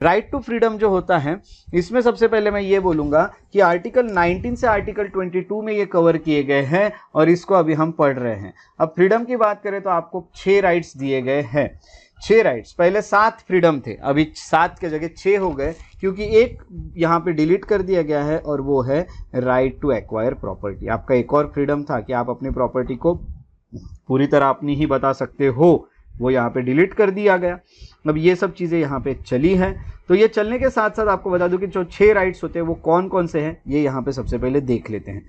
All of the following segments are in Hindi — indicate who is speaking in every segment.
Speaker 1: राइट टू फ्रीडम जो होता है, इसमें सबसे पहले मैं ये बोलूंगा कि आर्टिकल 19 से आर्टिकल 22 में ये कवर किए गए हैं और इसको अभी हम पढ़ रहे हैं। अब फ्रीडम की बात करें तो आपको 6 राइट्स दिए गए हैं। 6 राइट्स, पहले 7 फ्रीडम थे, अभी 7 के जगह 6 हो गए क्योंकि एक यहाँ पे डिलीट कर दिया गया है और वो है राइट टू एक्वायर प्रॉपर्टी। आपका एक और फ्रीडम था कि आप अपनी प्रॉपर्टी को पूरी तरह अपनी ही बता सकते हो, वो यहाँ पे डिलीट कर दिया गया। अब ये सब चीज़ें यहाँ पे चली हैं। तो ये चलने के साथ साथ आपको बता दूं कि जो 6 राइट्स होते हैं वो कौन कौन से हैं, ये यहाँ पे सबसे पहले देख लेते हैं।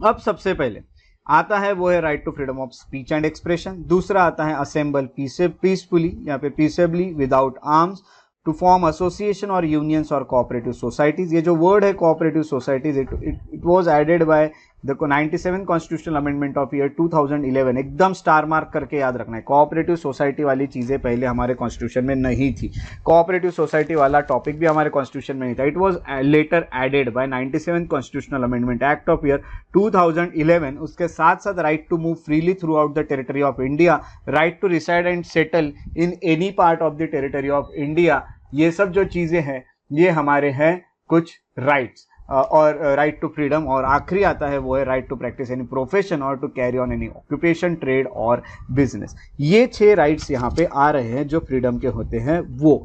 Speaker 1: अब सबसे पहले आता है वो है right to freedom of speech and expression. दूसरा आता है असेंबल पीसफुली, यहाँ पे peaceably without arms, to form association और यूनियंस और कोऑपरेटिव सोसाइटीज। ये जो वर्ड है cooperative societies, it was added by the 97 constitutional amendment of year 2011। एकदम स्टार मार्क करके याद रखना है, कोऑपरेटिव सोसाइटी वाली चीजें पहले हमारे कॉन्स्टिट्यूशन में नहीं थी। कोऑपरेटिव सोसाइटी वाला टॉपिक भी हमारे कॉन्स्टिट्यूशन में नहीं था। It was later added by 97 constitutional amendment act of year 2011। उसके साथ साथ right to move freely throughout the territory of India, right to reside and settle in any part of the territory of India, ये सब जो चीजें हैं ये हमारे हैं कुछ राइट्स और राइट टू फ्रीडम। और आखिरी आता है वो है right to practise any profession और to carry on any occupation, trade और बिजनेस। ये 6 राइट्स यहाँ पे आ रहे हैं जो फ्रीडम के होते हैं वो।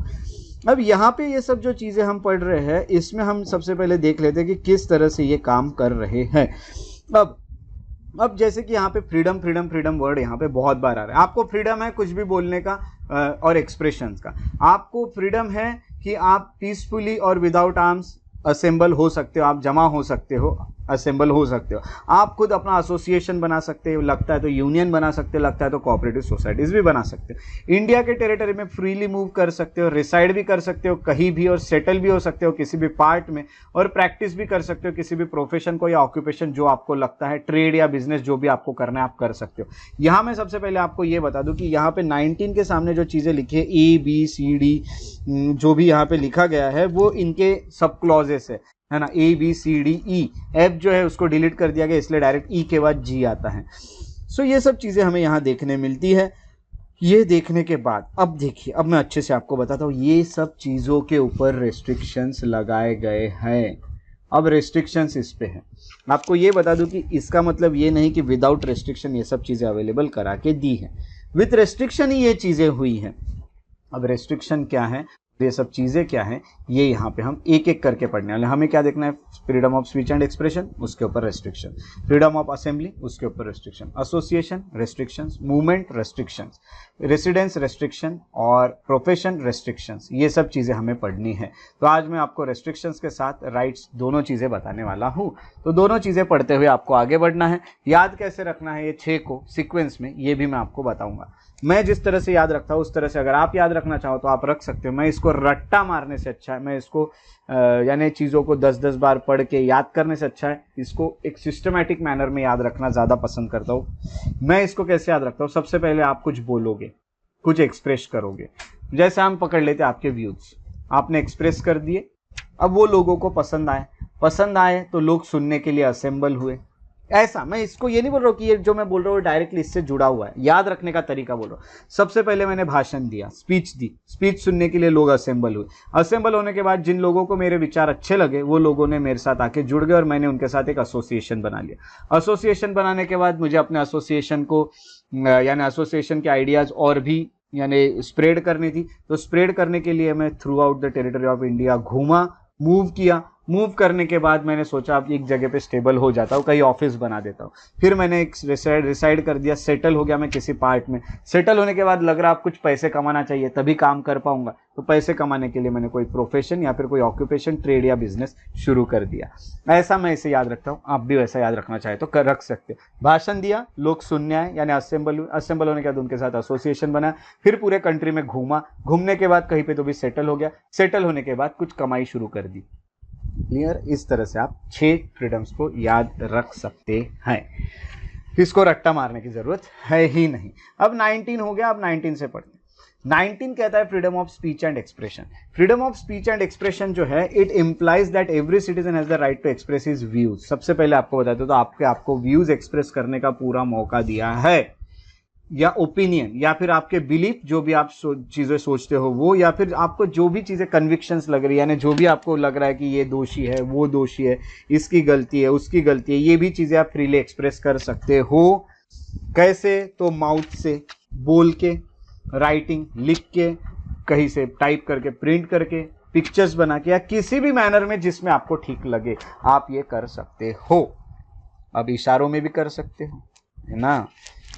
Speaker 1: अब यहाँ पे ये सब जो चीजें हम पढ़ रहे हैं इसमें हम सबसे पहले देख लेते हैं कि किस तरह से ये काम कर रहे हैं। अब जैसे कि यहाँ पे फ्रीडम फ्रीडम फ्रीडम वर्ड यहाँ पे बहुत बार आ रहा है। आपको फ्रीडम है कुछ भी बोलने का और एक्सप्रेशंस का। आपको फ्रीडम है कि आप पीसफुली और विदाउट आर्म्स असेंबल हो सकते हो, आप जमा हो सकते हो, असेंबल हो सकते हो, आप खुद अपना एसोसिएशन बना सकते हो, लगता है तो यूनियन बना सकते हो, लगता है तो कोऑपरेटिव सोसाइटीज भी बना सकते हो, इंडिया के टेरिटरी में फ्रीली मूव कर सकते हो, रिसाइड भी कर सकते हो कहीं भी और सेटल भी हो सकते हो किसी भी पार्ट में, और प्रैक्टिस भी कर सकते हो किसी भी प्रोफेशन को या ऑक्यूपेशन जो आपको लगता है, ट्रेड या बिजनेस जो भी आपको करना है आप कर सकते हो। यहाँ मैं सबसे पहले आपको ये बता दूं कि यहाँ पे 19 के सामने जो चीजें लिखी है ABCD जो भी यहाँ पे लिखा गया है वो इनके सब क्लॉजेस है ना, ABCDE। F जो है उसको डिलीट कर दिया गया इसलिए डायरेक्ट E के बाद G आता है। सो ये सब चीजें हमें यहाँ देखने मिलती है। ये देखने के बाद अब देखिए, अब मैं अच्छे से आपको बताता हूँ, ये सब चीजों के ऊपर रेस्ट्रिक्शंस लगाए गए हैं। अब रेस्ट्रिक्शंस इस पे है। आपको ये बता दूं कि इसका मतलब ये नहीं कि विदाउट रेस्ट्रिक्शन ये सब चीजें अवेलेबल करा के दी है, विथ रेस्ट्रिक्शन ही ये चीजें हुई हैं। अब रेस्ट्रिक्शन क्या है, ये सब चीजें क्या हैं, ये यहाँ पे हम एक एक करके पढ़ने वाले। हमें क्या देखना है, freedom of speech and expression उसके ऊपर रेस्ट्रिक्शन, फ्रीडम ऑफ असेंबली उसके ऊपर restriction, association restrictions, movement restrictions, residence restriction और प्रोफेशन रेस्ट्रिक्शंस, ये सब चीजें हमें पढ़नी है। तो आज मैं आपको रेस्ट्रिक्शंस के साथ राइट्स दोनों चीजें बताने वाला हूँ। तो दोनों चीजें पढ़ते हुए आपको आगे बढ़ना है। याद कैसे रखना है ये 6 को सीक्वेंस में, ये भी मैं आपको बताऊंगा। मैं जिस तरह से याद रखता हूँ उस तरह से अगर आप याद रखना चाहो तो आप रख सकते हो। मैं इसको रट्टा मारने से अच्छा है, मैं इसको यानी चीज़ों को 10-10 बार पढ़ के याद करने से अच्छा है इसको एक सिस्टमैटिक मैनर में याद रखना ज़्यादा पसंद करता हूँ। मैं इसको कैसे याद रखता हूँ, सबसे पहले आप कुछ बोलोगे, कुछ एक्सप्रेस करोगे। जैसे हम पकड़ लेते आपके व्यूज़, आपने एक्सप्रेस कर दिए, अब वो लोगों को पसंद आए तो लोग सुनने के लिए असेंबल हुए। ऐसा मैं इसको ये नहीं बोल रहा हूँ कि ये जो मैं बोल रहा हूँ डायरेक्टली इससे जुड़ा हुआ है, याद रखने का तरीका बोल रहा हूँ। सबसे पहले मैंने भाषण दिया, स्पीच दी, स्पीच सुनने के लिए लोग असेंबल हुए। असेंबल होने के बाद जिन लोगों को मेरे विचार अच्छे लगे वो लोगों ने मेरे साथ आके जुड़ गए और मैंने उनके साथ एक एसोसिएशन बना लिया। एसोसिएशन बनाने के बाद मुझे अपने एसोसिएशन को यानी एसोसिएशन के आइडियाज और भी यानी स्प्रेड करनी थी। तो स्प्रेड करने के लिए मैं through out the territory of India घूमा, मूव किया। मूव करने के बाद मैंने सोचा अब एक जगह पे स्टेबल हो जाता हूँ, कहीं ऑफिस बना देता हूँ। फिर मैंने एक रिसाइड कर दिया, सेटल हो गया मैं किसी पार्ट में। सेटल होने के बाद लग रहा अब कुछ पैसे कमाना चाहिए तभी काम कर पाऊंगा, तो पैसे कमाने के लिए मैंने कोई प्रोफेशन या फिर कोई ऑक्यूपेशन, ट्रेड या बिजनेस शुरू कर दिया। ऐसा मैं इसे याद रखता हूँ, आप भी वैसा याद रखना चाहे तो रख सकते। भाषण दिया, लोग सुनने आए यानी असेंबल होने के बाद उनके साथ एसोसिएशन बना, फिर पूरे कंट्री में घूमा, घूमने के बाद कहीं पे तो भी सेटल हो गया, सेटल होने के बाद कुछ कमाई शुरू कर दी। क्लियर? इस तरह से आप 6 फ्रीडम्स को याद रख सकते हैं, इसको रट्टा मारने की जरूरत है ही नहीं। अब 19 हो गया, अब 19 से पढ़ते हैं। 19 कहता है freedom of speech and expression. Freedom of speech and expression जो है, it implies that every citizen has the right to express his views. सबसे पहले आपको बताते हो तो आपको व्यूज एक्सप्रेस करने का पूरा मौका दिया है। या ओपिनियन या फिर आपके बिलीफ, जो भी आप चीजें सोचते हो वो, या फिर आपको जो भी चीजें कन्विक्शंस लग रही है, यानी जो भी आपको लग रहा है कि ये दोषी है, वो दोषी है, इसकी गलती है, उसकी गलती है, ये भी चीजें आप फ्रीली एक्सप्रेस कर सकते हो। कैसे? तो माउथ से, बोल के, राइटिंग, लिख के, कहीं से टाइप करके, प्रिंट करके, पिक्चर्स बना के, या किसी भी मैनर में जिसमें आपको ठीक लगे आप ये कर सकते हो। अब इशारों में भी कर सकते हो, है ना।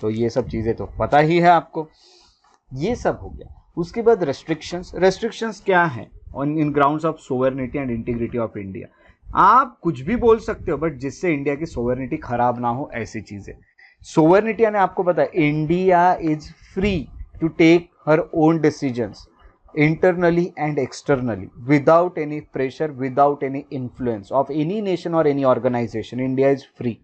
Speaker 1: तो ये सब चीजें तो पता ही है आपको। ये सब हो गया। उसके बाद रेस्ट्रिक्शंस क्या है? On in grounds of sovereignty and integrity of India. आप कुछ भी बोल सकते हो बट जिससे इंडिया की सोवरेनिटी खराब ना हो, ऐसी चीजें। सोवरेनिटी यानी आपको पता है India is free to take her own decisions internally and externally without any pressure, without any influence of any nation or any organization. India is free.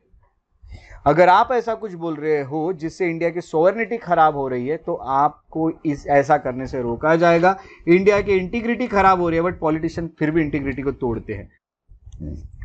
Speaker 1: अगर आप ऐसा कुछ बोल रहे हो जिससे इंडिया की सोवरेनिटी खराब हो रही है तो आपको इस ऐसा करने से रोका जाएगा। इंडिया की इंटीग्रिटी खराब हो रही है बट पॉलिटिशियन फिर भी इंटीग्रिटी को तोड़ते हैं,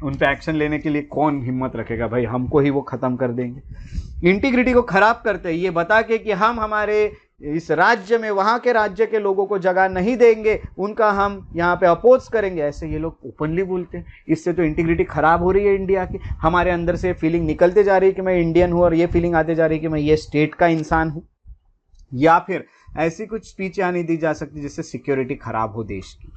Speaker 1: उन पे एक्शन लेने के लिए कौन हिम्मत रखेगा? भाई हमको ही वो खत्म कर देंगे। इंटीग्रिटी को खराब करते हैं ये बता के कि हम हमारे इस राज्य में वहां के राज्य के लोगों को जगह नहीं देंगे, उनका हम यहाँ पे अपोज करेंगे, ऐसे ये लोग ओपनली बोलते हैं। इससे तो इंटीग्रिटी खराब हो रही है इंडिया की। हमारे अंदर से फीलिंग निकलते जा रही है कि मैं इंडियन हूं और ये फीलिंग आते जा रही है कि मैं ये स्टेट का इंसान हूं। या फिर ऐसी कुछ स्पीच यहाँ नहीं दी जा सकती जिससे सिक्योरिटी खराब हो देश की,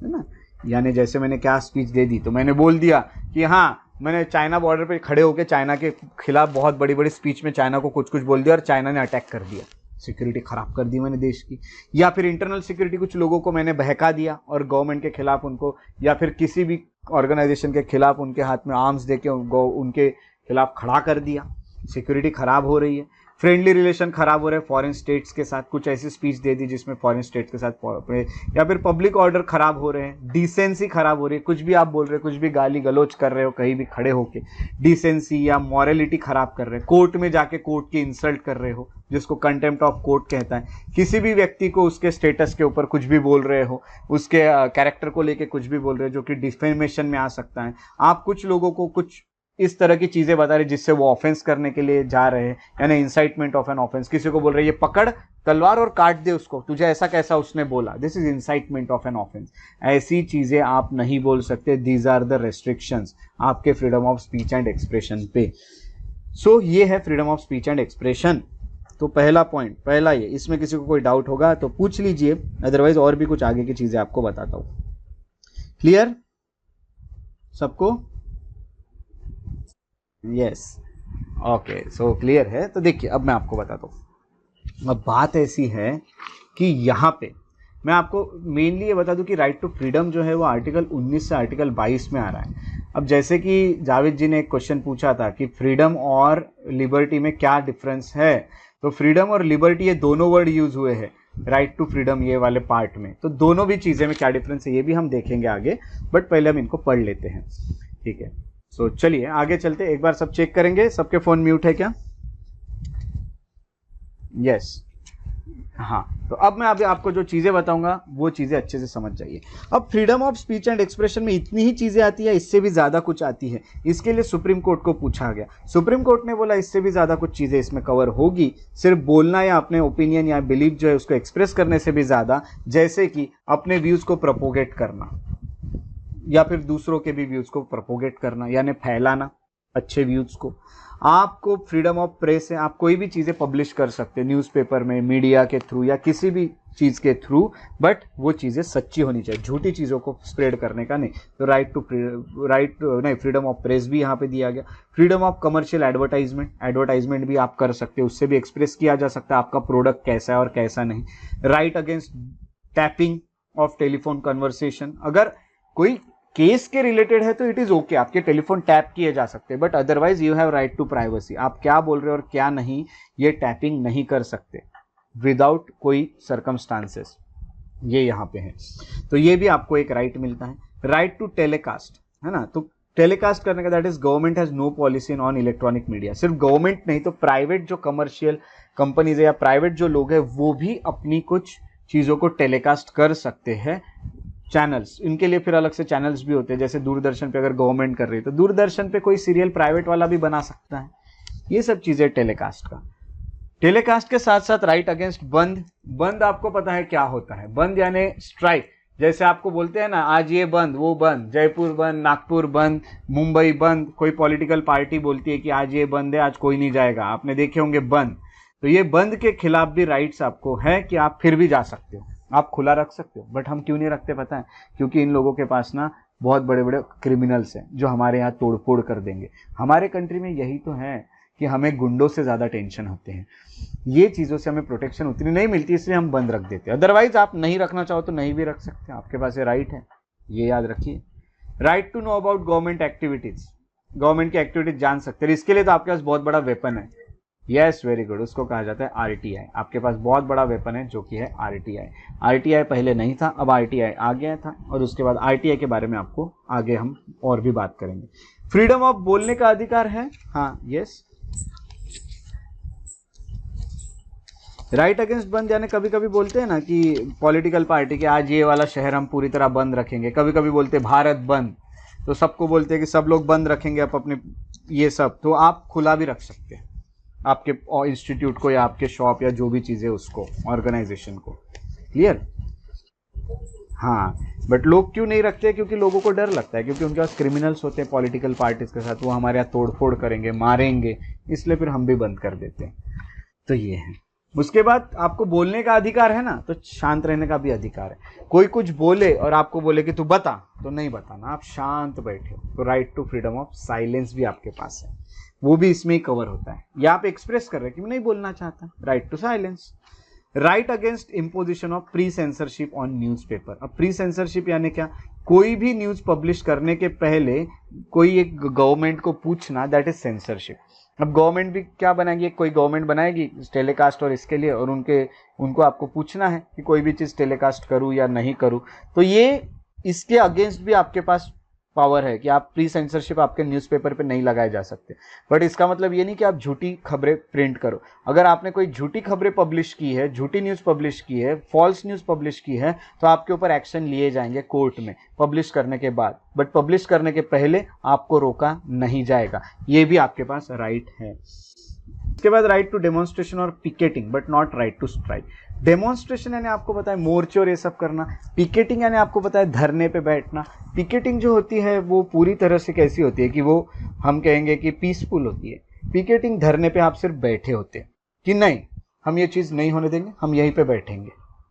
Speaker 1: है ना। यानी जैसे मैंने क्या स्पीच दे दी, तो मैंने बोल दिया कि हाँ मैंने चाइना बॉर्डर पे खड़े होकर चाइना के खिलाफ बहुत बड़ी बड़ी स्पीच में चाइना को कुछ कुछ बोल दिया और चाइना ने अटैक कर दिया, सिक्योरिटी खराब कर दी मैंने देश की। या फिर इंटरनल सिक्योरिटी, कुछ लोगों को मैंने बहका दिया और गवर्नमेंट के खिलाफ उनको, या फिर किसी भी ऑर्गेनाइजेशन के खिलाफ उनके हाथ में आर्म्स देके उनके खिलाफ खड़ा कर दिया, सिक्योरिटी खराब हो रही है। फ्रेंडली रिलेशन खराब हो रहे हैं फॉरेन स्टेट्स के साथ, कुछ ऐसी स्पीच दे दी जिसमें फॉरेन स्टेट्स के साथ, या फिर पब्लिक ऑर्डर खराब हो रहे हैं, डिसेंसी खराब हो रही है, कुछ भी आप बोल रहे हो, कुछ भी गाली गलौज कर रहे हो कहीं भी खड़े होके, डिसेंसी या मॉरलिटी खराब कर रहे हैं, कोर्ट में जाके कोर्ट की इंसल्ट कर रहे हो जिसको कंटेम्प्ट ऑफ कोर्ट कहता है, किसी भी व्यक्ति को उसके स्टेटस के ऊपर कुछ भी बोल रहे हो, उसके कैरेक्टर को लेके कुछ भी बोल रहे हो जो कि डिफेमेशन में आ सकता है। आप कुछ लोगों को कुछ इस तरह की चीजें बता रहे जिससे वो ऑफेंस करने के लिए जा रहे हैं, यानी इंसाइटमेंट ऑफ एन ऑफेंस। किसी को बोल रहे हैं ये पकड़ तलवार और काट दे उसको, तुझे ऐसा कैसा उसने बोला, this is incitement of an offence. ऐसी चीजें आप नहीं बोल सकते। दीज आर द रेस्ट्रिक्शंस आपके freedom of speech and expression पे। सो ये है freedom of speech and expression. तो पहला पॉइंट, पहला ये, इसमें किसी को कोई डाउट होगा तो पूछ लीजिए, अदरवाइज और भी कुछ आगे की चीजें आपको बताता हूं। क्लियर सबको? यस, ओके, सो क्लियर है। तो देखिए अब मैं आपको बताता हूँ। अब बात ऐसी है कि यहाँ पे मैं आपको मेनली ये बता दूं कि राइट टू फ्रीडम जो है वो आर्टिकल 19 से आर्टिकल 22 में आ रहा है। अब जैसे कि जावेद जी ने एक क्वेश्चन पूछा था कि फ्रीडम और लिबर्टी में क्या डिफरेंस है, तो फ्रीडम और लिबर्टी ये दोनों वर्ड यूज हुए हैं राइट टू फ्रीडम ये वाले पार्ट में। तो दोनों भी चीज़ें में क्या डिफरेंस है ये भी हम देखेंगे आगे, बट पहले हम इनको पढ़ लेते हैं, ठीक है। सो चलिए आगे चलते, एक बार सब चेक करेंगे सबके फोन म्यूट है क्या? यस, हाँ। तो अब मैं अभी आपको जो चीजें बताऊंगा वो चीजें अच्छे से समझ जाइए। अब freedom of speech and expression में इतनी ही चीजें आती है, इससे भी ज्यादा कुछ आती है। इसके लिए सुप्रीम कोर्ट को पूछा गया, सुप्रीम कोर्ट ने बोला इससे भी ज्यादा कुछ चीजें इसमें कवर होगी, सिर्फ बोलना या अपने ओपिनियन या बिलीफ जो है उसको एक्सप्रेस करने से भी ज्यादा, जैसे कि अपने व्यूज को प्रोपोगेट करना या फिर दूसरों के भी व्यूज को प्रोपोगेट करना, यानी फैलाना अच्छे व्यूज को। आपको फ्रीडम ऑफ प्रेस है, आप कोई भी चीजें पब्लिश कर सकते हैं न्यूज़पेपर में, मीडिया के थ्रू या किसी भी चीज के थ्रू, बट वो चीजें सच्ची होनी चाहिए, झूठी चीजों को स्प्रेड करने का नहीं। तो फ्रीडम ऑफ प्रेस भी यहाँ पे दिया गया। फ्रीडम ऑफ कमर्शियल एडवर्टाइजमेंट भी आप कर सकते हो, उससे भी एक्सप्रेस किया जा सकता है आपका प्रोडक्ट कैसा है और कैसा नहीं। Right against tapping of telephone conversation, अगर कोई केस के रिलेटेड है तो इट इज ओके, आपके टेलीफोन टैप किए जा सकते हैं, but otherwise you have right to privacy. आप क्या बोल रहे हो और क्या नहीं ये टैपिंग नहीं कर सकते विदाउट कोई सर्कमस्टांसेस, ये यहाँ पे है। तो ये भी आपको एक राइट मिलता है। राइट टू टेलीकास्ट है ना, तो टेलीकास्ट करने का, that is government has no policy on electronic media. सिर्फ गवर्नमेंट नहीं तो प्राइवेट जो कमर्शियल कंपनीज है या प्राइवेट जो लोग हैं वो भी अपनी कुछ चीजों को टेलीकास्ट कर सकते हैं। चैनल्स, इनके लिए फिर अलग से चैनल्स भी होते हैं, जैसे दूरदर्शन पे अगर गवर्नमेंट कर रही है तो दूरदर्शन पे कोई सीरियल प्राइवेट वाला भी बना सकता है। ये सब चीजें टेलीकास्ट का। टेलीकास्ट के साथ साथ राइट अगेंस्ट बंद। बंद आपको पता है क्या होता है, बंद यानी स्ट्राइक। जैसे आपको बोलते हैं ना आज ये बंद वो बंद, जयपुर बंद, नागपुर बंद, मुंबई बंद। कोई पॉलिटिकल पार्टी बोलती है कि आज ये बंद है, आज कोई नहीं जाएगा, आपने देखे होंगे बंद। तो ये बंद के खिलाफ भी राइट्स आपको है कि आप फिर भी जा सकते हो, आप खुला रख सकते हो। बट हम क्यों नहीं रखते पता है? क्योंकि इन लोगों के पास ना बहुत बड़े बड़े क्रिमिनल्स हैं जो हमारे यहाँ तोड़फोड़ कर देंगे। हमारे कंट्री में यही तो है कि हमें गुंडों से ज़्यादा टेंशन होते हैं, ये चीज़ों से हमें प्रोटेक्शन उतनी नहीं मिलती, इसलिए हम बंद रख देते हैं। अदरवाइज आप नहीं रखना चाहो तो नहीं भी रख सकते हैं, आपके पास ये राइट है, ये याद रखिए। Right to know about government activities, government की एक्टिविटीज जान सकते हैं। इसके लिए तो आपके पास बहुत बड़ा वेपन है। यस, वेरी गुड, उसको कहा जाता है आरटीआई। आपके पास बहुत बड़ा वेपन है जो कि है आरटीआई। आरटीआई पहले नहीं था, अब आरटीआई आ गया था, और उसके बाद आरटीआई के बारे में आपको आगे हम और भी बात करेंगे। फ्रीडम ऑफ बोलने का अधिकार है, हाँ, यस। राइट अगेंस्ट बंद यानी कभी कभी बोलते हैं ना कि पॉलिटिकल पार्टी के आज ये वाला शहर हम पूरी तरह बंद रखेंगे, कभी कभी बोलते हैं भारत बंद, तो सबको बोलते हैं कि सब लोग बंद रखेंगे आप अपने ये सब, तो आप खुला भी रख सकते हैं आपके इंस्टीट्यूट को या आपके शॉप या जो भी चीज़ें उसको, ऑर्गेनाइजेशन को। क्लियर? हाँ, बट लोग क्यों नहीं रखते? क्योंकि लोगों को डर लगता है, क्योंकि उनके पास क्रिमिनल्स होते हैं पॉलिटिकल पार्टीज के साथ, वो हमारे यहाँ तोड़फोड़ करेंगे, मारेंगे, इसलिए फिर हम भी बंद कर देते हैं। तो ये है। उसके बाद आपको बोलने का अधिकार है ना, तो शांत रहने का भी अधिकार है। कोई कुछ बोले और आपको बोले कि तू बता, तो नहीं बताना, आप शांत बैठे हो, तो right to freedom of silence भी आपके पास है, वो भी इसमें ही कवर होता है। या आप एक्सप्रेस कर रहे हैं कि मैं नहीं बोलना चाहता, right to silence. Right against imposition of pre censorship on newspaper. अब प्री सेंसरशिप यानी क्या? कोई भी न्यूज़ पब्लिश करने के पहले कोई एक गवर्नमेंट को पूछना, दैट इज सेंसरशिप। अब गवर्नमेंट भी क्या बनाएगी, कोई गवर्नमेंट बनाएगी टेलीकास्ट और इसके लिए, और उनको आपको पूछना है कि कोई भी चीज़ टेलीकास्ट करूँ या नहीं करूँ, तो ये इसके अगेंस्ट भी आपके पास पावर है कि आप प्री सेंसरशिप आपके न्यूज़पेपर पे नहीं लगाए जा सकते। बट इसका मतलब ये नहीं कि आप झूठी खबरें प्रिंट करो। अगर आपने कोई झूठी खबरें पब्लिश की है, झूठी न्यूज़ पब्लिश की है, फॉल्स न्यूज़ पब्लिश की है, तो आपके ऊपर एक्शन लिए जाएंगे कोर्ट में पब्लिश करने के बाद। बट पब्लिश करने के पहले आपको रोका नहीं जाएगा, ये भी आपके पास राइट है। इसके बाद राइट टू डेमोन्स्ट्रेशन और picketing, but not right to strike. Demonstration यानी आपको पता है मोर्चे और ये सब करना। पिकेटिंग यानी आपको पता है धरने पे बैठना। पिकेटिंग जो होती है वो पूरी तरह से कैसी होती है कि वो हम कहेंगे कि पीसफुल होती है। पिकेटिंग धरने पे आप सिर्फ बैठे होते हैं कि नहीं हम ये चीज़ नहीं होने देंगे, हम यहीं पे बैठेंगे,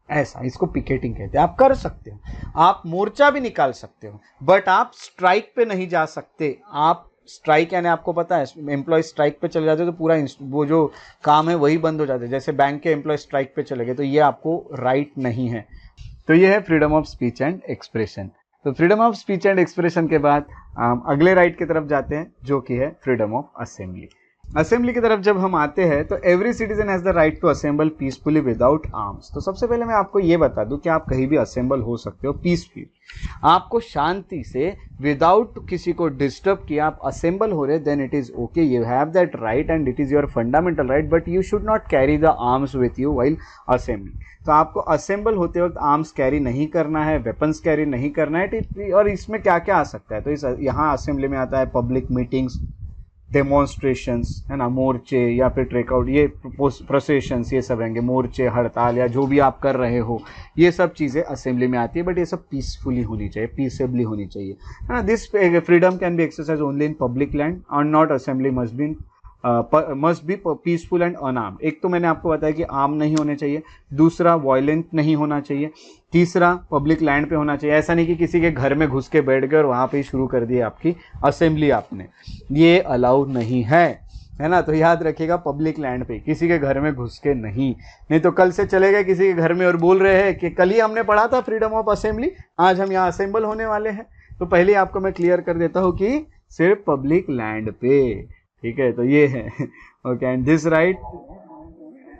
Speaker 1: ऐसा, इसको पिकेटिंग कहते हैं। आप कर सकते हो, आप मोर्चा भी निकाल सकते हो, बट आप स्ट्राइक पे नहीं जा सकते। आप स्ट्राइक यानी आपको पता है एम्प्लॉय स्ट्राइक पे चले जाते हैं तो पूरा वो जो काम है वही बंद हो जाते हैं। जैसे बैंक के एम्प्लॉय स्ट्राइक पे चले गए, तो ये आपको राइट नहीं है। तो ये है freedom of speech and expression. तो freedom of speech and expression के बाद अगले राइट की तरफ जाते हैं जो कि है फ्रीडम ऑफ असेंबली। असेंबली की तरफ जब हम आते हैं तो every citizen has the right to assemble peacefully without arms. तो सबसे पहले मैं आपको ये बता दूं कि आप कहीं भी असेंबल हो सकते हो पीसफुली, आपको शांति से विदाउट किसी को डिस्टर्ब किए आप असेंबल हो रहे, then it is okay, you have that right and it is your fundamental right, but you should not carry the arms with you while assembly. तो आपको असेंबल होते वक्त आर्म्स कैरी नहीं करना है, वेपन्स कैरी नहीं करना है। और इसमें क्या क्या आ सकता है, तो इस यहाँ असेंबली में आता है पब्लिक मीटिंग्स, डेमोन्स्ट्रेशंस, है ना, मोर्चे या फिर ट्रेकआउट, ये प्रोसेशंस, ये सब रहेंगे, मोर्चे, हड़ताल या जो भी आप कर रहे हो, ये सब चीज़ें असेंबली में आती है। बट ये सब पीसफुली होनी चाहिए, पीसेबली होनी चाहिए, है ना। This freedom can be exercise only in public land और not assembly must be peaceful and unarmed. एक तो मैंने आपको बताया कि आर्म नहीं होने चाहिए, दूसरा वायलेंट नहीं होना चाहिए, तीसरा पब्लिक लैंड पे होना चाहिए। ऐसा नहीं कि किसी के घर में घुस के बैठ गए और वहाँ पे ही शुरू कर दिए आपकी असेंबली आपने, ये अलाउड नहीं है ना। तो याद रखिएगा पब्लिक लैंड पे, किसी के घर में घुस के नहीं तो कल से चले गए किसी के घर में और बोल रहे हैं कि कल ही हमने पढ़ा था फ्रीडम ऑफ असेंबली, आज हम यहाँ असेंबल होने वाले हैं। तो पहले आपको मैं क्लियर कर देता हूँ कि सिर्फ पब्लिक लैंड पे, ठीक है। तो ये है ओके, एंड दिस राइट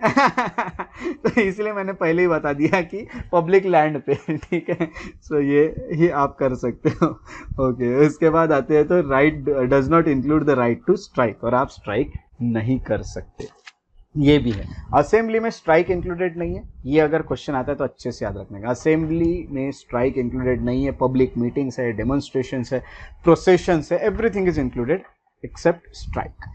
Speaker 1: तो इसलिए मैंने पहले ही बता दिया कि पब्लिक लैंड पे, ठीक है। सो ये ही आप कर सकते हो, ओके। उसके बाद आते हैं तो right does not include the right to strike, और आप स्ट्राइक नहीं कर सकते, ये भी है। असेंबली में स्ट्राइक इंक्लूडेड नहीं है, ये अगर क्वेश्चन आता है तो अच्छे से याद रखने का। असेंबली में स्ट्राइक इंक्लूडेड नहीं है, पब्लिक मीटिंग्स है, डेमोन्स्ट्रेशंस है, प्रोसेशंस है, everything is included except strike.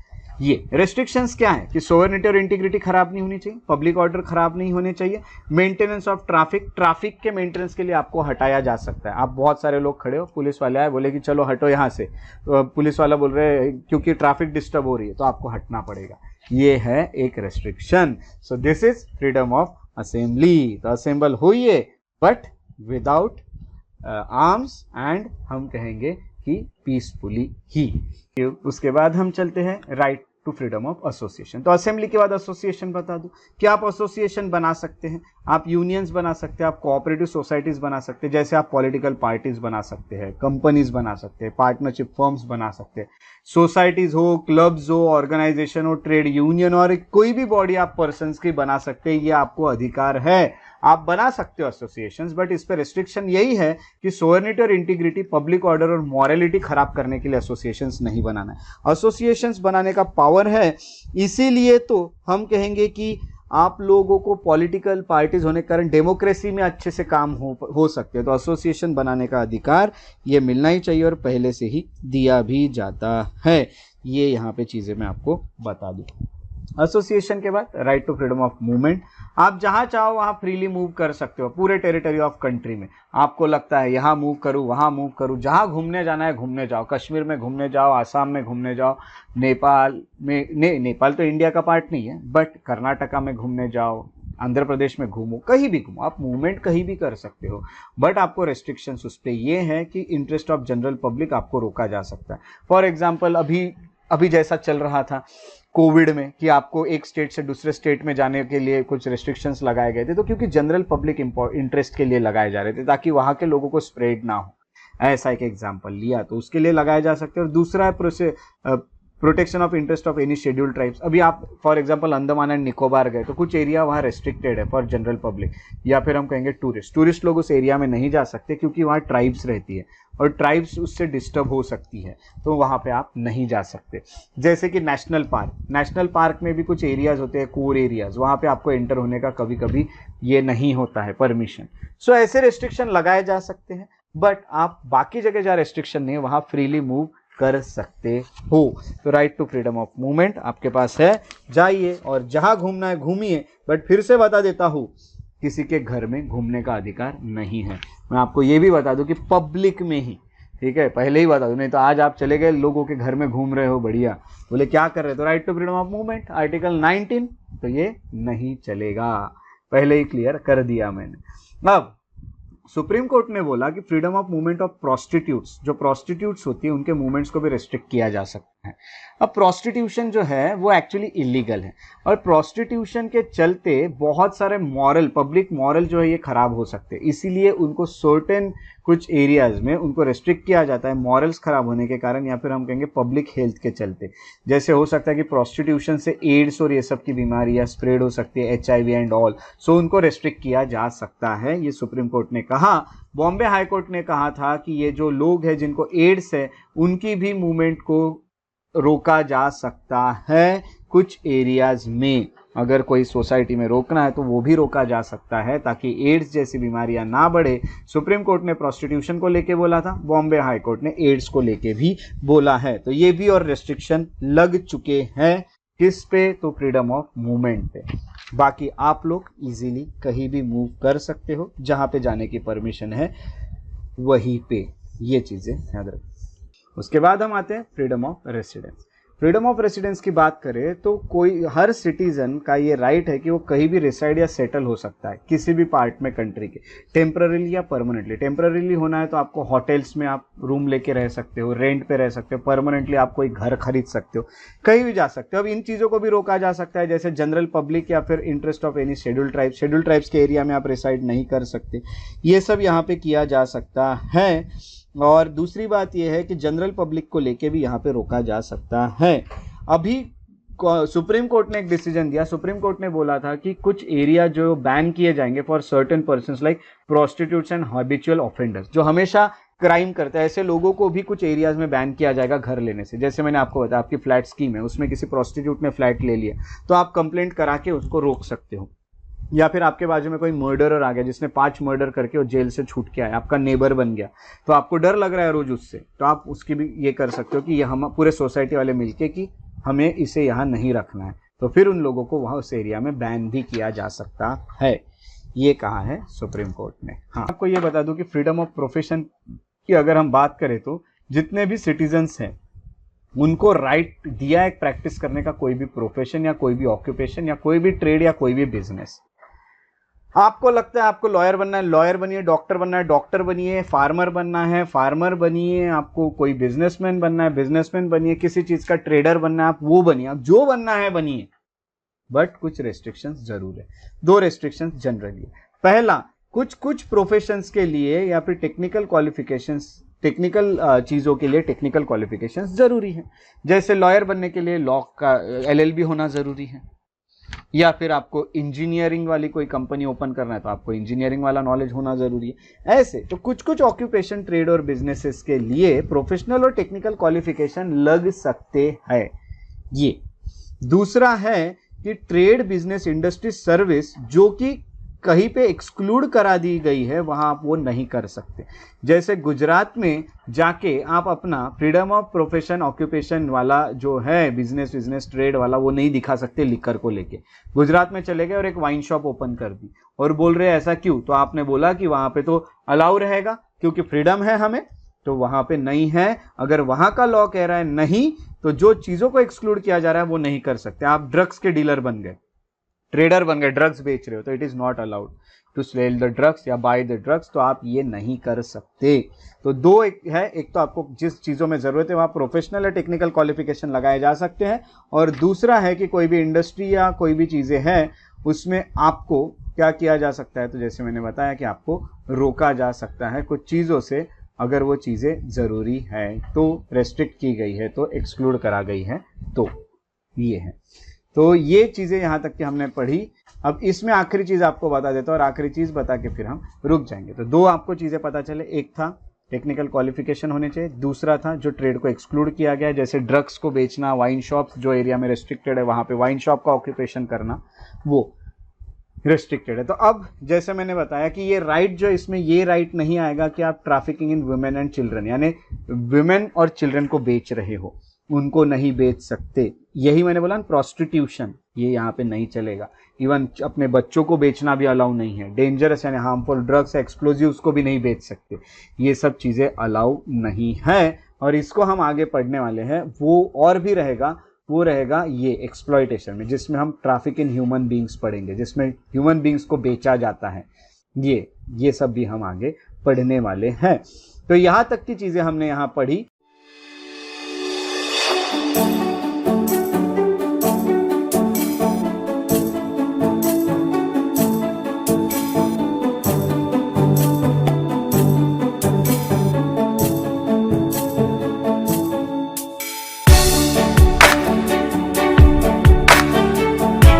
Speaker 1: ये रेस्ट्रिक्शंस क्या है कि सोवरेनिटी और इंटीग्रिटी खराब नहीं होनी चाहिए, पब्लिक ऑर्डर खराब नहीं होने चाहिए, मेंटेनेंस ऑफ ट्रैफिक के मेंटेनेंस के लिए आपको हटाया जा सकता है। आप बहुत सारे लोग खड़े हो, पुलिस वाले आए बोले कि चलो हटो यहाँ से, तो पुलिस वाला बोल रहे हैं क्योंकि ट्रैफिक डिस्टर्ब हो रही है तो आपको हटना पड़ेगा, ये है एक restriction. So this is freedom of assembly. तो असेंबल होइए बट विदाउट आर्म्स एंड हम कहेंगे कि पीसफुली ही। उसके बाद हम चलते हैं right to freedom of association. तो असेंबली के बाद एसोसिएशन बता दूं कि आप एसोसिएशन बना सकते हैं, आप यूनियंस बना सकते हैं, आप कोऑपरेटिव सोसाइटीज बना सकते हैं, जैसे आप पॉलिटिकल पार्टीज बना सकते हैं, कंपनीज बना सकते हैं, पार्टनरशिप फर्म्स बना सकते हैं, सोसाइटीज हो, क्लब्स हो, ऑर्गेनाइजेशन हो, ट्रेड यूनियन और कोई भी बॉडी आप पर्सन्स की बना सकते हैं, ये आपको अधिकार है, आप बना सकते हो एसोसिएशंस। बट इस पर रेस्ट्रिक्शन यही है कि सोवरेनिटी और इंटीग्रिटी, पब्लिक ऑर्डर और मॉरलिटी खराब करने के लिए एसोसिएशंस नहीं बनाना है। एसोसिएशंस बनाने का पावर है, इसीलिए तो हम कहेंगे कि आप लोगों को पॉलिटिकल पार्टीज होने के कारण डेमोक्रेसी में अच्छे से काम हो सकते हैं। तो एसोसिएशन बनाने का अधिकार ये मिलना ही चाहिए और पहले से ही दिया भी जाता है। ये यहाँ पे चीज़ें मैं आपको बता दूँ। एसोसिएशन के बाद right to freedom of movement. आप जहां चाहो वहां फ्रीली मूव कर सकते हो पूरे टेरिटरी ऑफ कंट्री में। आपको लगता है यहाँ मूव करूँ, वहाँ मूव करूँ, जहाँ घूमने जाना है घूमने जाओ, कश्मीर में घूमने जाओ, आसाम में घूमने जाओ, नेपाल में नेपाल तो इंडिया का पार्ट नहीं है, बट कर्नाटका में घूमने जाओ, आंध्र प्रदेश में घूमो, कहीं भी घूमो, आप मूवमेंट कहीं भी कर सकते हो। बट आपको रेस्ट्रिक्शंस उस पर ये है कि इंटरेस्ट ऑफ जनरल पब्लिक आपको रोका जा सकता है। फॉर एग्जाम्पल अभी जैसा चल रहा था कोविड में कि आपको एक स्टेट से दूसरे स्टेट में जाने के लिए कुछ रेस्ट्रिक्शंस लगाए गए थे, तो क्योंकि जनरल पब्लिक इंटरेस्ट के लिए लगाए जा रहे थे ताकि वहाँ के लोगों को स्प्रेड ना हो, ऐसा एक एग्जांपल लिया, तो उसके लिए लगाए जा सकते हैं। और दूसरा है protection of interest of any scheduled tribes. अभी आप for example Andaman and Nicobar गए तो कुछ एरिया वहाँ रेस्ट्रिक्टेड है फॉर जनरल पब्लिक, या फिर हम कहेंगे टूरिस्ट लोग उस एरिया में नहीं जा सकते क्योंकि वहाँ ट्राइब्स रहती है और ट्राइब्स उससे डिस्टर्ब हो सकती है, तो वहाँ पे आप नहीं जा सकते। जैसे कि नेशनल पार्क में भी कुछ एरियाज होते हैं, कोर एरियाज, वहाँ पे आपको एंटर होने का कभी कभी ये नहीं होता है परमिशन। सो ऐसे रेस्ट्रिक्शन लगाए जा सकते हैं, बट आप बाकी जगह जहाँ रेस्ट्रिक्शन नहीं है वहाँ फ्रीली मूव कर सकते हो। तो right to freedom of movement आपके पास है, जाइए और जहां घूमना है घूमिए। बट फिर से बता देता हूं, किसी के घर में घूमने का अधिकार नहीं है। मैं आपको ये भी बता दूं कि पब्लिक में ही, ठीक है, पहले ही बता दूं, नहीं तो आज आप चले गए लोगों के घर में घूम रहे हो, बढ़िया, बोले क्या कर रहे, तो right to freedom of movement article 19, तो ये नहीं चलेगा, पहले ही क्लियर कर दिया मैंने। अब सुप्रीम कोर्ट ने बोला कि freedom of movement of prostitutes, जो प्रोस्टिट्यूट्स होती है उनके मूवमेंट्स को भी रेस्ट्रिक्ट किया जा सकता है। अब प्रोस्टिट्यूशन जो है वो एक्चुअली इलीगल है और प्रोस्टिट्यूशन के चलते बहुत सारे पब्लिक मॉरल जो है ये खराब हो सकते हैं, इसीलिए उनको सर्टेन कुछ एरियाज में उनको रेस्ट्रिक्ट किया जाता है मॉरल्स खराब होने के कारण, या फिर हम कहेंगे पब्लिक हेल्थ के चलते। जैसे हो सकता है कि प्रोस्टिट्यूशन से एड्स और ये सब की बीमारियां स्प्रेड हो सकती है, HIV एंड ऑल, सो उनको रेस्ट्रिक्ट किया जा सकता है, ये सुप्रीम कोर्ट ने कहा। बॉम्बे हाई कोर्ट ने कहा था कि ये जो लोग हैं जिनको एड्स है उनकी भी मूवमेंट को रोका जा सकता है कुछ एरियाज में। अगर कोई सोसाइटी में रोकना है तो वो भी रोका जा सकता है ताकि एड्स जैसी बीमारियां ना बढ़े। सुप्रीम कोर्ट ने प्रोस्टिट्यूशन को लेके बोला था, बॉम्बे हाई कोर्ट ने एड्स को लेके भी बोला है, तो ये भी और रेस्ट्रिक्शन लग चुके हैं किस पे, तो फ्रीडम ऑफ मूवमेंट पे। बाकी आप लोग इजीली कहीं भी मूव कर सकते हो, जहां पे जाने की परमिशन है वहीं पे, ये चीजें याद रखें। उसके बाद हम आते हैं freedom of residence. Freedom of residence की बात करें तो हर सिटीजन का ये राइट है कि वो कहीं भी रिसाइड या सेटल हो सकता है किसी भी पार्ट में कंट्री के, टेम्पररीली या परमानेंटली। टेम्पररीली होना है तो आपको होटल्स में आप रूम लेके रह सकते हो, रेंट पे रह सकते हो, परमानेंटली आप कोई घर खरीद सकते हो, कहीं भी जा सकते हो। अब इन चीज़ों को भी रोका जा सकता है, जैसे जनरल पब्लिक या फिर interest of any scheduled tribes के एरिया में आप रिसाइड नहीं कर सकते, ये सब यहाँ पे किया जा सकता है। और दूसरी बात यह है कि जनरल पब्लिक को लेके भी यहाँ पे रोका जा सकता है। अभी सुप्रीम कोर्ट ने एक डिसीजन दिया, सुप्रीम कोर्ट ने बोला था कि कुछ एरिया जो बैन किए जाएंगे for certain persons like prostitutes and habitual offenders, जो हमेशा क्राइम करते हैं, ऐसे लोगों को भी कुछ एरियाज में बैन किया जाएगा घर लेने से। जैसे मैंने आपको बताया, आपकी फ्लैट स्कीम है, उसमें किसी प्रोस्टिट्यूट ने फ्लैट ले लिया तो आप कंप्लेंट करा के उसको रोक सकते हो। या फिर आपके बाजू में कोई मर्डरर आ गया जिसने 5 मर्डर करके वो जेल से छूट के आया, आपका नेबर बन गया, तो आपको डर लग रहा है रोज उससे, तो आप उसकी भी ये कर सकते हो कि ये हम पूरे सोसाइटी वाले मिलके कि हमें इसे यहाँ नहीं रखना है, तो फिर उन लोगों को वहाँ उस एरिया में बैन भी किया जा सकता है। ये कहा है सुप्रीम कोर्ट ने। हाँ, आपको ये बता दूं कि फ्रीडम ऑफ प्रोफेशन की अगर हम बात करें तो जितने भी सिटीजन्स हैं उनको राइट दिया है प्रैक्टिस करने का, कोई भी प्रोफेशन या कोई भी ऑक्यूपेशन या कोई भी ट्रेड या कोई भी बिजनेस। आपको लगता है आपको लॉयर बनना है, लॉयर बनिए, डॉक्टर बनना है, डॉक्टर बनिए, फार्मर बनना है, फार्मर बनिए, आपको कोई बिजनेसमैन बनना है, बिजनेसमैन बनिए, किसी चीज का ट्रेडर बनना है, आप वो बनिए, आप जो बनना है बनिए, बट कुछ रेस्ट्रिक्शंस जरूर है। 2 रेस्ट्रिक्शंस जनरली। पहला, कुछ कुछ प्रोफेशंस के लिए या फिर टेक्निकल क्वालिफिकेशंस, टेक्निकल चीजों के लिए टेक्निकल क्वालिफिकेशंस जरूरी है। जैसे लॉयर बनने के लिए लॉ का LLB होना जरूरी है, या फिर आपको इंजीनियरिंग वाली कोई कंपनी ओपन करना है तो आपको इंजीनियरिंग वाला नॉलेज होना जरूरी है। ऐसे तो कुछ कुछ ऑक्यूपेशन, ट्रेड और बिजनेसेस के लिए प्रोफेशनल और टेक्निकल क्वालिफिकेशन लग सकते हैं। ये दूसरा है कि ट्रेड, बिजनेस, इंडस्ट्री, सर्विस जो कि कहीं पे एक्सक्लूड करा दी गई है वहां आप वो नहीं कर सकते। जैसे गुजरात में जाके आप अपना फ्रीडम ऑफ प्रोफेशन ऑक्यूपेशन वाला जो है बिजनेस ट्रेड वाला वो नहीं दिखा सकते लिकर को लेके। गुजरात में चले गए और एक वाइन शॉप ओपन कर दी और बोल रहे हैं ऐसा क्यों, तो आपने बोला कि वहां पे तो अलाउ रहेगा क्योंकि फ्रीडम है हमें, तो वहां पे नहीं है। अगर वहां का लॉ कह रहा है नहीं, तो जो चीजों को एक्सक्लूड किया जा रहा है वो नहीं कर सकते। आप ड्रग्स के डीलर बन गए, ट्रेडर बन गए, ड्रग्स बेच रहे हो, तो it is not allowed to sell the drugs या बाय द ड्रग्स, तो आप ये नहीं कर सकते। तो 2 एक तो आपको जिस चीजों में जरूरत है वहां प्रोफेशनल या टेक्निकल क्वालिफिकेशन लगाए जा सकते हैं, और दूसरा है कि कोई भी इंडस्ट्री या कोई भी चीजें हैं उसमें आपको क्या किया जा सकता है, तो जैसे मैंने बताया कि आपको रोका जा सकता है कुछ चीजों से, अगर वो चीजें जरूरी है तो, रेस्ट्रिक्ट की गई है तो, एक्सक्लूड करा गई है तो, ये है। तो ये चीजें यहां तक कि हमने पढ़ी। अब इसमें आखिरी चीज आपको बता देता हूं और आखिरी चीज बता के फिर हम रुक जाएंगे। तो 2 आपको चीजें पता चले, एक था टेक्निकल क्वालिफिकेशन होने चाहिए, दूसरा था जो ट्रेड को एक्सक्लूड किया गया, जैसे ड्रग्स को बेचना, वाइन शॉप्स जो एरिया में रेस्ट्रिक्टेड है वहां पे वाइन शॉप का ऑक्यूपेशन करना वो रेस्ट्रिक्टेड है। तो अब जैसे मैंने बताया कि ये राइट जो इसमें, ये राइट नहीं आएगा कि आप trafficking in women and children, यानी वुमेन और चिल्ड्रन को बेच रहे हो, उनको नहीं बेच सकते। यही मैंने बोला ना, प्रोस्टिट्यूशन, ये यहाँ पे नहीं चलेगा। इवन अपने बच्चों को बेचना भी अलाउ नहीं है। डेंजरस यानी हार्मफुल ड्रग्स, एक्सप्लोजिव्स को भी नहीं बेच सकते। ये सब चीजें अलाउ नहीं है, और इसको हम आगे पढ़ने वाले हैं। वो और भी रहेगा, वो रहेगा ये एक्सप्लॉयटेशन में, जिसमें हम ट्रैफिक इन ह्यूमन बींग्स पढ़ेंगे, जिसमें ह्यूमन बींग्स को बेचा जाता है। ये सब भी हम आगे पढ़ने वाले हैं। तो यहाँ तक की चीजें हमने यहाँ पढ़ी।